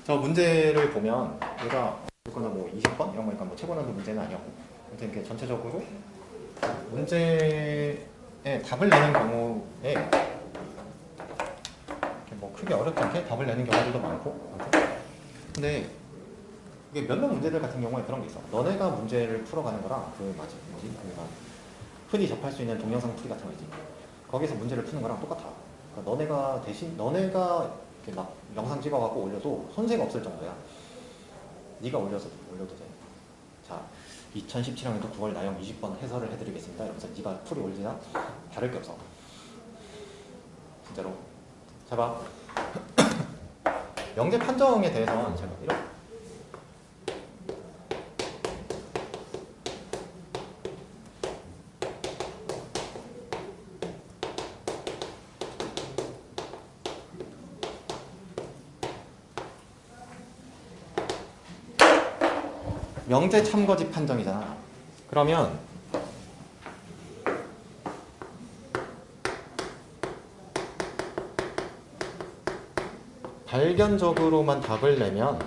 저 문제를 보면 얘가 이거는 뭐 20번 이런 거니까 뭐 최고난도 문제는 아니었고, 아무튼 이렇게 전체적으로 문제에 답을 내는 경우에 이렇게 뭐 크게 어렵지 않게 답을 내는 경우들도 많고, 아무튼. 근데 이게 몇몇 문제들 같은 경우에 그런 게 있어. 너네가 문제를 풀어가는 거랑 뭐지? 흔히 접할 수 있는 동영상 풀이 같은 거 있지. 거기서 문제를 푸는 거랑 똑같아. 그러니까 너네가 대신 너네가 이렇게 막 영상 찍어갖고 올려도 손색 없을 정도야. 네가 올려도 돼. 자, 2017학년도 9월 나형 20번 해설을 해드리겠습니다. 이러면서 네가 풀이 올리나 다를 게 없어. 진짜로. 자, 봐. 명제 판정에 대해서는 제가 이런 명제 참거짓 판정이잖아. 그러면 발견적으로만 답을 내면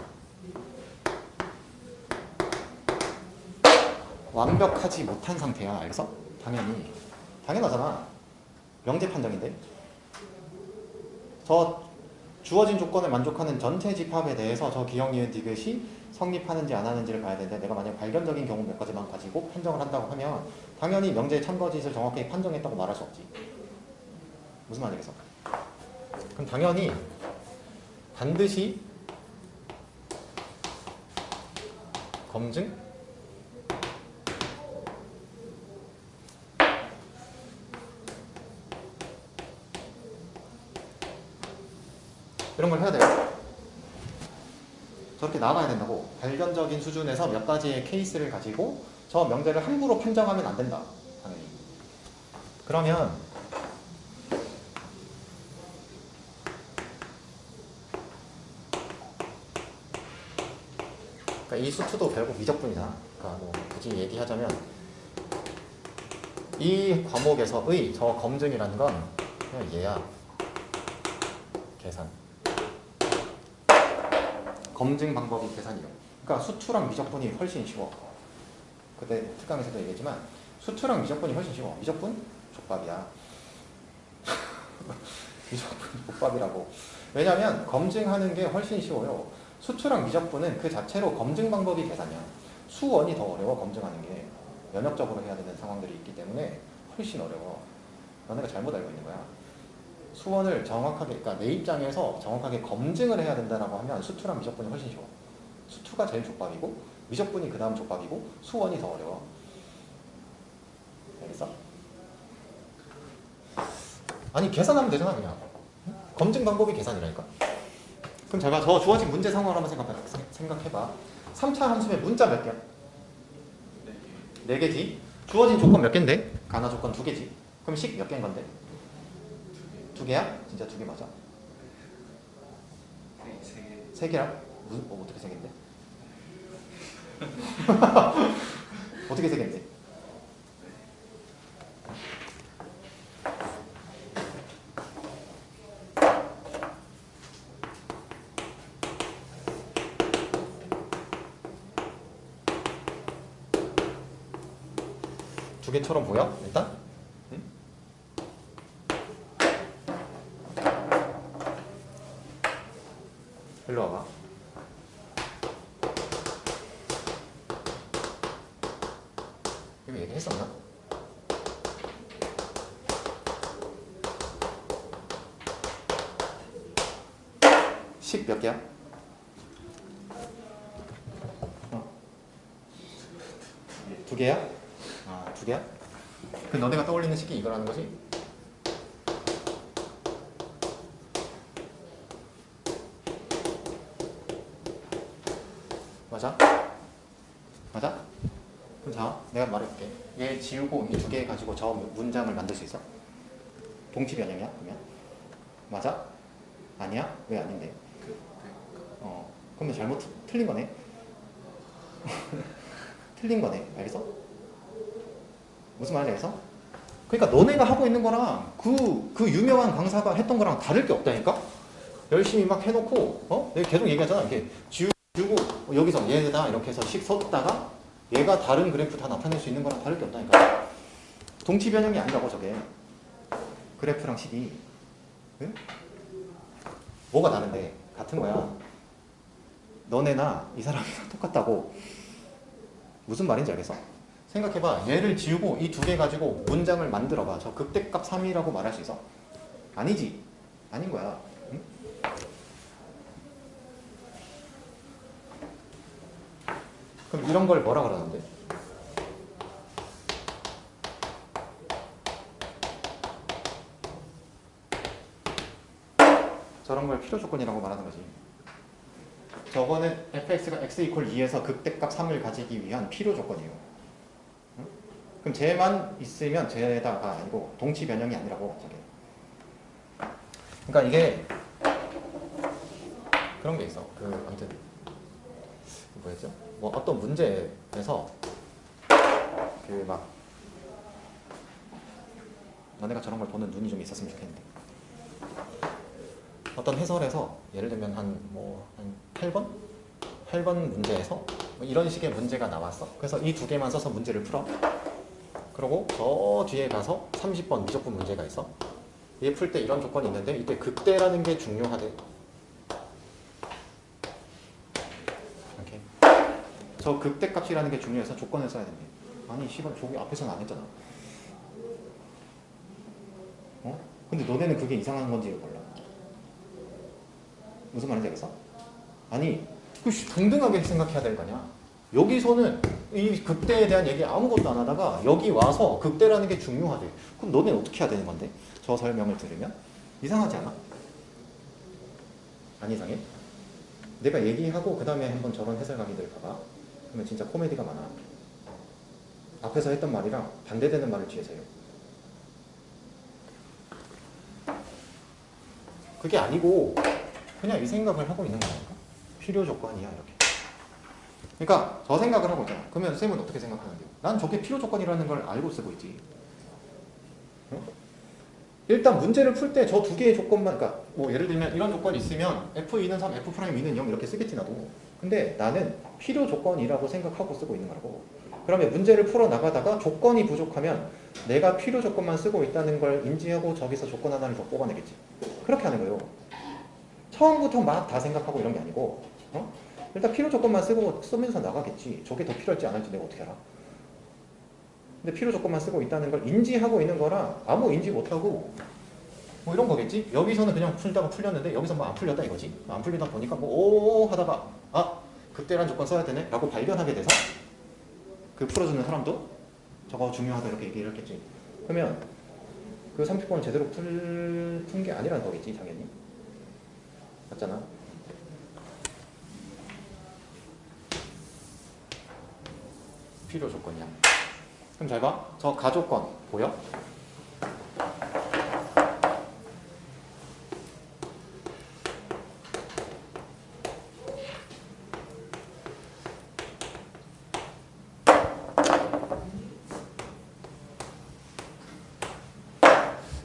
완벽하지 못한 상태야. 알겠어? 당연하잖아. 명제 판정인데. 저 주어진 조건을 만족하는 전체 집합에 대해서 저 기억, 니은, 디귿이 성립하는지 안 하는지를 봐야 되는데, 내가 만약 발견적인 경우 몇 가지만 가지고 판정을 한다고 하면 당연히 명제의 참거짓을 정확히 판정했다고 말할 수 없지. 무슨 말이겠어? 그럼 당연히 반드시 검증? 이런 걸 해야 돼요. 저렇게 나가야 된다고. 발견적인 수준에서 몇 가지의 케이스를 가지고 저 명제를 함부로 판정하면 안 된다. 당연히. 그러면 그러니까 이 수투도 결국 미적분이잖아. 그러니까 뭐 굳이 얘기하자면 이 과목에서의 저 검증이라는 건 그냥 얘야. 계산. 검증 방법이 계산이요. 그러니까 수투랑 미적분이 훨씬 쉬워. 그때 특강에서도 얘기했지만 수투랑 미적분이 훨씬 쉬워. 미적분? 족밥이야. 미적분 족밥이라고. 왜냐면 검증하는 게 훨씬 쉬워요. 수투랑 미적분은 그 자체로 검증 방법이 계산이야. 수원이 더 어려워. 검증하는 게 면역적으로 해야 되는 상황들이 있기 때문에 훨씬 어려워. 너네가 잘못 알고 있는 거야. 수원을 정확하게, 그러니까 내 입장에서 정확하게 검증을 해야 된다라고 하면 수투랑 미적분이 훨씬 쉬워. 수투가 제일 족밥이고 미적분이 그 다음 족밥이고 수원이 더 어려워. 알겠어? 아니 계산하면 되잖아 그냥. 검증 방법이 계산이라니까. 그럼 잘 봐. 저 주어진 문제 상황을 한번 생각해봐. 3차 함수의 문자 몇 개야? 4개지. 주어진 조건 몇 개인데? 가나 조건 2개지. 그럼 식 몇 개인 건데? 2개야? 진짜 2개 맞아? 3개야? 어떻게 3개인데? 어떻게 3개인데? 두 개처럼 보여? 일단? 응? 일로 와봐. 이거 얘기했었나? 식 몇 개야? 두 개야? 아, 2개야? 그 너네가 떠올리는 식이 이거라는 거지? 맞아? 맞아? 그럼 자, 내가 말해볼게. 얘 지우고 이 2개 가지고 저 문장을 만들 수 있어? 동치 변형이야? 그러면? 맞아? 아니야? 왜 아닌데? 그럼 잘못 틀린 거네? 틀린 거네. 알겠어? 무슨 말인지 알겠어? 그러니까 너네가 하고 있는 거랑 그 유명한 강사가 했던 거랑 다를 게 없다니까? 열심히 막 해놓고 내가 계속 얘기하잖아. 이게 지우고 여기서 얘다 이렇게 해서 식 섰다가 얘가 다른 그래프 다 나타낼 수 있는 거랑 다를 게 없다니까. 동치 변형이 아니라고 저게. 그래프랑 식이. 응? 뭐가 다른데? 같은 거야. 너네나 이 사람이랑 똑같다고. 무슨 말인지 알겠어? 생각해봐. 얘를 지우고 이 두 개 가지고 문장을 만들어봐. 저 극대값 3이라고 말할 수 있어? 아니지. 아닌 거야. 응? 그럼 이런 걸 뭐라 그러는데? 저런 걸 필요 조건이라고 말하는 거지. 저거는 fx가 x 이퀄 2에서 극대값 3을 가지기 위한 필요 조건이에요. 응? 그럼 쟤만 있으면 쟤다가 아니고 동치 변형이 아니라고 저게. 그러니까 이게 그런 게 있어. 아무튼 뭐였죠? 뭐 어떤 문제에서 막 너네가 저런 걸 보는 눈이 좀 있었으면 좋겠는데. 어떤 해설에서 예를 들면 한 8번? 8번 문제에서 뭐 이런 식의 문제가 나왔어. 그래서 이 두 개만 써서 문제를 풀어. 그리고 저 뒤에 가서 30번 미적분 문제가 있어. 얘 풀 때 이런 조건이 있는데 이때 극대라는 게 중요하대. 이렇게. 저 극대값이라는 게 중요해서 조건을 써야 된대. 아니 시간 저기 앞에서는 안 했잖아. 근데 너네는 그게 이상한 건지 몰라. 무슨 말인지 알겠어? 아니 동등하게 생각해야 될 거 아니야. 여기서는 이 극대에 대한 얘기 아무것도 안 하다가 여기 와서 극대라는 게 중요하대. 그럼 너네는 어떻게 해야 되는 건데? 저 설명을 들으면? 이상하지 않아? 안 이상해? 내가 얘기하고 그 다음에 한번 저런 해설 강의들 봐봐. 그러면 진짜 코미디가 많아. 앞에서 했던 말이랑 반대되는 말을 뒤에서 해요. 그게 아니고 그냥 이 생각을 하고 있는 거니까. 필요 조건이야 이렇게. 그러니까 저 생각을 하고 있잖아. 그러면 쌤은 어떻게 생각하는데요? 난 저게 필요 조건이라는 걸 알고 쓰고 있지. 일단 문제를 풀 때 저 두 개의 조건만, 그러니까 뭐 예를 들면 이런 조건이 있으면 F2는 3, F'E는 0 이렇게 쓰겠지 나도. 근데 나는 필요 조건이라고 생각하고 쓰고 있는 거라고. 그러면 문제를 풀어 나가다가 조건이 부족하면 내가 필요 조건만 쓰고 있다는 걸 인지하고 저기서 조건 하나를 더 뽑아내겠지. 그렇게 하는 거예요. 처음부터 막 다 생각하고 이런 게 아니고 일단 필요 조건만 쓰면서 나가겠지. 저게 더 필요할지 안 할지 내가 어떻게 알아? 근데 필요 조건만 쓰고 있다는 걸 인지하고 있는 거라 아무 인지 못하고 뭐 이런 거겠지? 여기서는 그냥 풀다가 풀렸는데 여기서 뭐 안 풀렸다 이거지? 안 풀리다 보니까 뭐 오 하다가 극대란 조건 써야 되네? 라고 발견하게 돼서 그 풀어주는 사람도 저거 중요하다 이렇게 얘기를 했겠지. 그러면 그 30번을 제대로 푼 게 아니라는 거겠지 당연히. 맞잖아. 필요 조건이야. 그럼 잘 봐. 저 가조건 보여?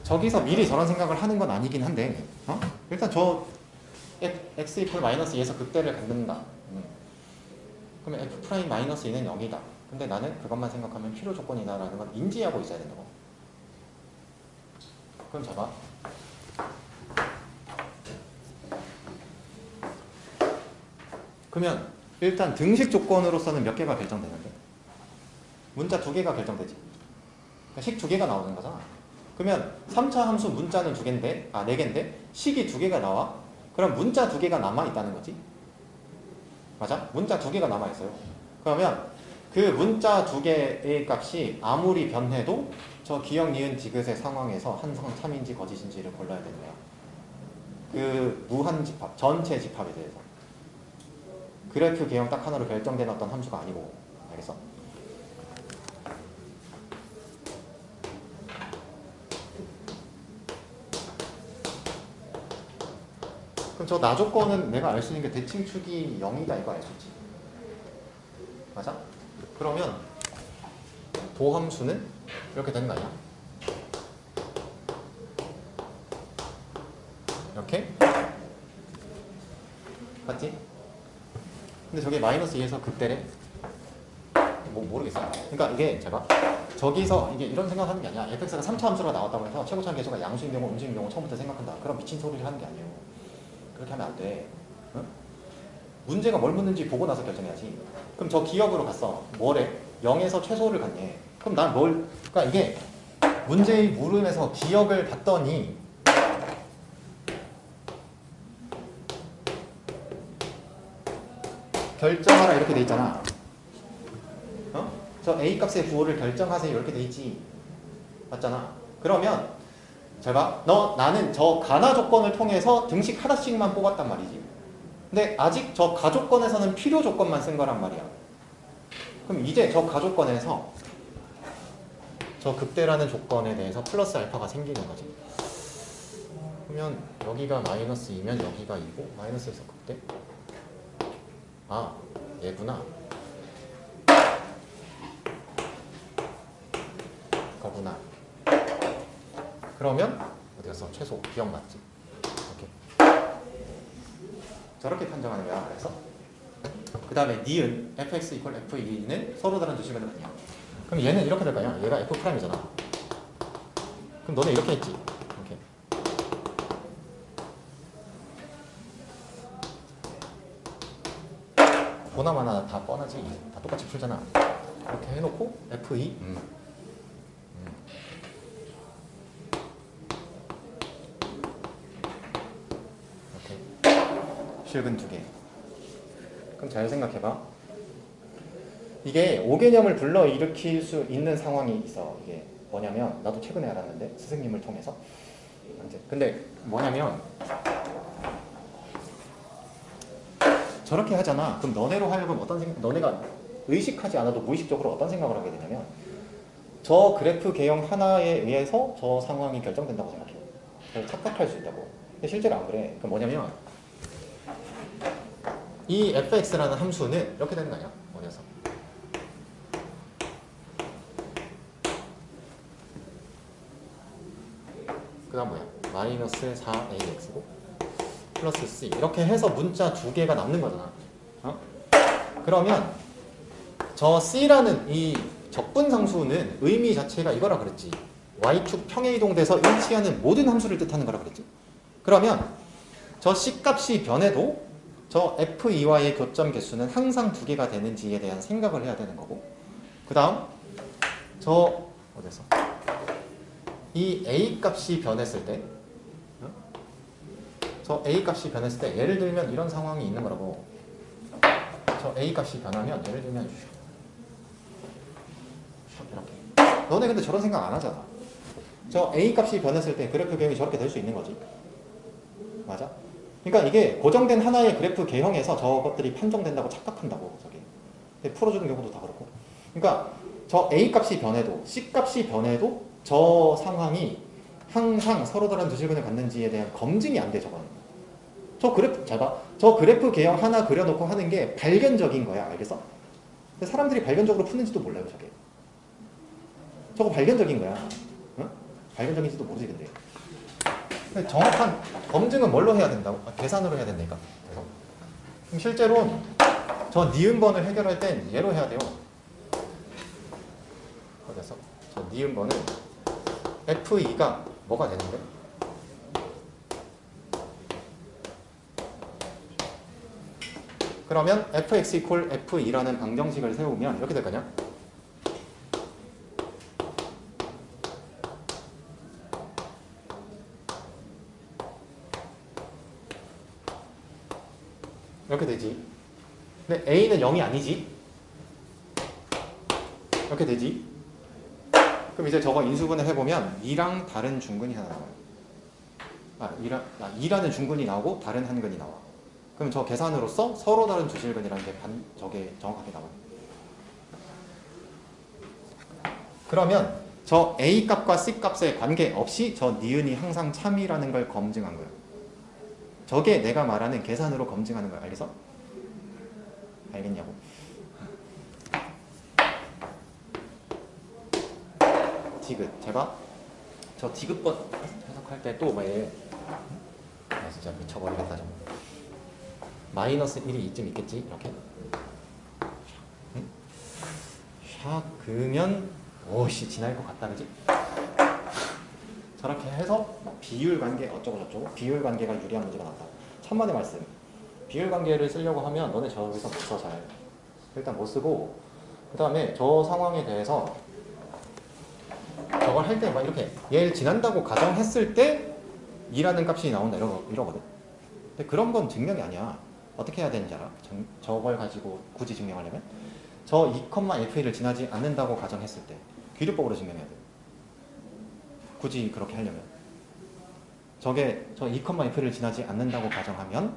저기서 미리 저런 생각을 하는 건 아니긴 한데 일단 저 x 이퀄 마이너스 2에서 극대를 갖는다. 그러면 f 프라임 마이너스 2는 0이다. 근데 나는 그것만 생각하면 필요 조건이다라는 걸 인지하고 있어야 된다고. 그럼 잡아. 그러면 일단 등식 조건으로서는 몇 개가 결정되는데? 문자 2개가 결정되지. 그러니까 식 2개가 나오는 거잖아. 그러면 3차 함수 문자는 2개인데, 4개인데 식이 2개가 나와? 그럼 문자 2개가 남아있다는 거지. 맞아? 문자 2개가 남아있어요. 그러면 그 문자 2개의 값이 아무리 변해도 저 기억, 니은, 디귿의 상황에서 한성 3인지 거짓인지를 골라야 되는 거야. 그 무한 집합, 전체 집합에 대해서. 그래프 개형 딱 하나로 결정된 어떤 함수가 아니고. 알겠어? 그럼 저 나조건은 내가 알 수 있는 게 대칭축이 0이다 이거 알 수 있지. 맞아? 그러면 도함수는 이렇게 되는 거 아니야? 이렇게 맞지? 근데 저게 마이너스 2에서 극대래. 모르겠어. 그러니까 이게 제가 저기서 이게 이런 생각하는 게 아니야. fx가 3차 함수로 나왔다고 해서 최고차항 계수가 양수인 경우, 음수인 경우 처음부터 생각한다. 그럼 미친 소리를 하는 게 아니에요. 그렇게 하면 안 돼. 응? 문제가 뭘 묻는지 보고 나서 결정해야지. 그럼 저 기억으로 갔어. 뭐래? 0에서 최소를 갔네. 그럼 난 그러니까 이게 문제의 물음에서 기억을 봤더니 결정하라 이렇게 돼 있잖아. 어? 저 A 값의 부호를 결정하세요 이렇게 돼 있지. 맞잖아. 그러면 잘 봐. 나는 저 가나 조건을 통해서 등식 하나씩만 뽑았단 말이지. 근데 아직 저 가조건에서는 필요 조건만 쓴 거란 말이야. 그럼 이제 저 가조건에서 저 극대라는 조건에 대해서 플러스 알파가 생기는 거지. 그러면 여기가 마이너스 2면 여기가 2고 마이너스에서 극대? 아, 얘구나. 거구나. 그러면 어디 갔어? 최소 기억 맞지? 이렇게 저렇게 판정하는 거야. 그래서 그 다음에 니은 fx 이퀄 f2는 서로 다른 두 시간을 갖냐. 그럼 얘는 이렇게 될 거 아니야. 얘가 f'이잖아. 그럼 너네 이렇게 했지. 이렇게. 보나마나 다 뻔하지. 다 똑같이 풀잖아. 이렇게 해놓고 f2 실근 2개. 그럼 잘 생각해봐. 이게 5개념을 불러일으킬 수 있는 상황이 있어. 이게 뭐냐면 나도 최근에 알았는데 스승님을 통해서. 근데 뭐냐면 저렇게 하잖아. 그럼 너네로 하여금 어떤 생각, 너네가 의식하지 않아도 무의식적으로 어떤 생각을 하게 되냐면 저 그래프 개형 하나에 의해서 저 상황이 결정된다고 생각해. 그래서 착각할 수 있다고. 근데 실제로 안 그래. 그럼 뭐냐면 이 fx라는 함수는 이렇게 되는 거 아니야? 어디서? 그 다음 뭐야? 마이너스 4ax고 플러스 c 이렇게 해서 문자 2개가 남는 거잖아. 어? 그러면 저 c라는 이 적분상수는 의미 자체가 이거라 그랬지. y축 평행이동돼서 일치하는 모든 함수를 뜻하는 거라 그랬지. 그러면 저 c 값이 변해도 저 f2와의 교점 개수는 항상 2개가 되는지에 대한 생각을 해야 되는 거고, 그 다음 저 어디서 이 a 값이 변했을 때, 저 a 값이 변했을 때 예를 들면 이런 상황이 있는 거라고. 저 a 값이 변하면 예를 들면 이렇게. 너네 근데 저런 생각 안 하잖아. 저 a 값이 변했을 때 그래프 개형이 저렇게 될 수 있는 거지. 맞아? 그러니까 이게 고정된 하나의 그래프 개형에서 저것들이 판정된다고 착각한다고. 저게. 근데 풀어주는 경우도 다 그렇고. 그러니까 저 a 값이 변해도 c 값이 변해도 저 상황이 항상 서로 다른 두 실근을 갖는지에 대한 검증이 안 돼. 저거는. 저 그래프 잘 봐. 저 그래프 개형 하나 그려놓고 하는 게 발견적인 거야. 알겠어? 근데 사람들이 발견적으로 푸는지도 몰라요. 저게. 저거 발견적인 거야. 응? 발견적인지도 모르지 근데. 정확한 검증은 뭘로 해야 된다고? 계산으로 해야 된다니까. 그럼 실제로 저 니은번을 해결할 땐 얘로 해야 돼요. 그래서 저 니은번은 f2가 뭐가 되는데? 그러면 fx 이퀄 f2라는 방정식을 세우면 이렇게 될 거냐? 이렇게 되지. 근데 a는 0이 아니지. 이렇게 되지. 그럼 이제 저거 인수분해 해보면 2랑 다른 중근이 하나 나와요. 2라는 중근이 나오고 다른 한근이 나와. 그럼 저 계산으로서 서로 다른 두 실근이라는 게 저게 정확하게 나와요. 그러면 저 a 값과 c 값에 관계없이 저 니은이 항상 참이라는 걸 검증한 거예요. 저게 내가 말하는 계산으로 검증하는 거야. 알겠어? 알겠냐고? 디귿. 제가 저 디귿번 해석할 때 또 왜 진짜 미쳐버리겠다 정말. 마이너스 1이 이쯤 있겠지 이렇게. 응? 샥 그으면 오씨 지날 것 같다 그지? 저렇게 해서 비율 관계 어쩌고 저쩌고 비율 관계가 유리한 문제가 나왔다. 천만의 말씀. 비율 관계를 쓰려고 하면 너네 저기서 못 써 잘. 일단 못 쓰고 그 다음에 저 상황에 대해서 저걸 할 때 막 이렇게 얘를 지난다고 가정했을 때 2라는 값이 나온다 이러거든. 근데 그런 건 증명이 아니야. 어떻게 해야 되는지 알아? 저걸 가지고 굳이 증명하려면 저 2,FA를 지나지 않는다고 가정했을 때 귀류법으로 증명해야 돼. 굳이 그렇게 하려면 저게 저 2,F를 지나지 않는다고 가정하면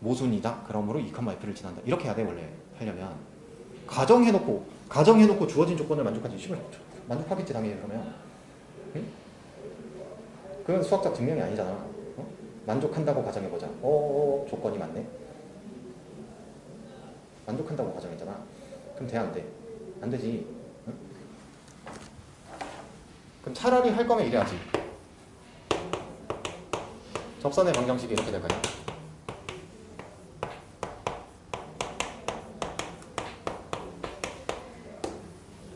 모순이다. 그러므로 2,F를 지난다. 이렇게 해야 돼 원래 하려면. 가정해놓고 주어진 조건을 만족하겠지 당연히 그러면. 응? 그건 수학적 증명이 아니잖아. 어? 만족한다고 가정해보자. 조건이 맞네. 만족한다고 가정했잖아. 그럼 돼 안 돼? 안 되지. 응? 그럼 차라리 할 거면 이래야지. 접선의 방정식이 이렇게 될까요?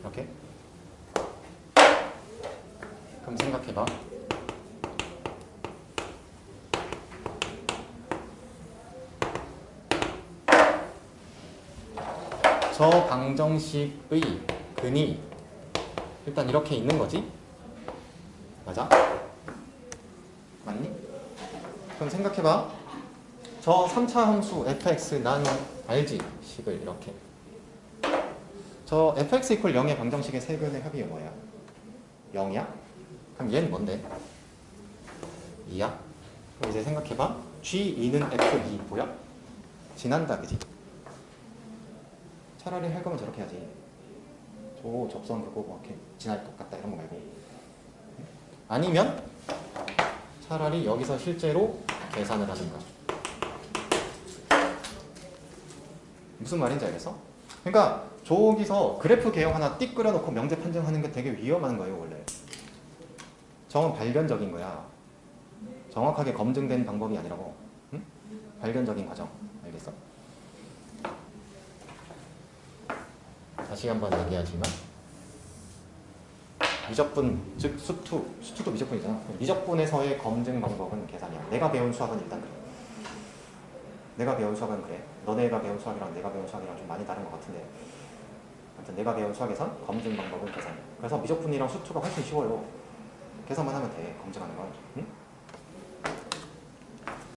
이렇게. 그럼 생각해봐. 저 방정식의 근이 일단 이렇게 있는 거지? 맞아? 맞니? 그럼 생각해봐. 저 3차 함수 fx 난 알지? 식을 이렇게. 저 fx 이퀄 0의 방정식의 세근의 합이 뭐야? 0이야? 그럼 얘는 뭔데? 2야? 그럼 이제 생각해봐. G2는 F2 보여? 지난다 그지? 차라리 할 거면 저렇게 해야지. 저 접선 그거 뭐 이렇게 지날 것 같다 이런 거 말고. 아니면 차라리 여기서 실제로 계산을 하든가. 무슨 말인지 알겠어? 그러니까 저기서 그래프 개형 하나 띡 그려놓고 명제 판정하는 게 되게 위험한 거예요 원래. 저건 발견적인 거야. 정확하게 검증된 방법이 아니라고. 응? 발견적인 과정. 알겠어? 다시 한번 얘기하지만 미적분, 즉 수투도 미적분이잖아. 미적분에서의 검증 방법은 계산이야. 내가 배운 수학은 일단 그래. 내가 배운 수학은 그래. 너네가 배운 수학이랑 내가 배운 수학이랑 좀 많이 다른 것 같은데 아무튼 내가 배운 수학에선 검증 방법은 계산이야. 그래서 미적분이랑 수투가 훨씬 쉬워요. 계산만 하면 돼. 검증하는 건. 응?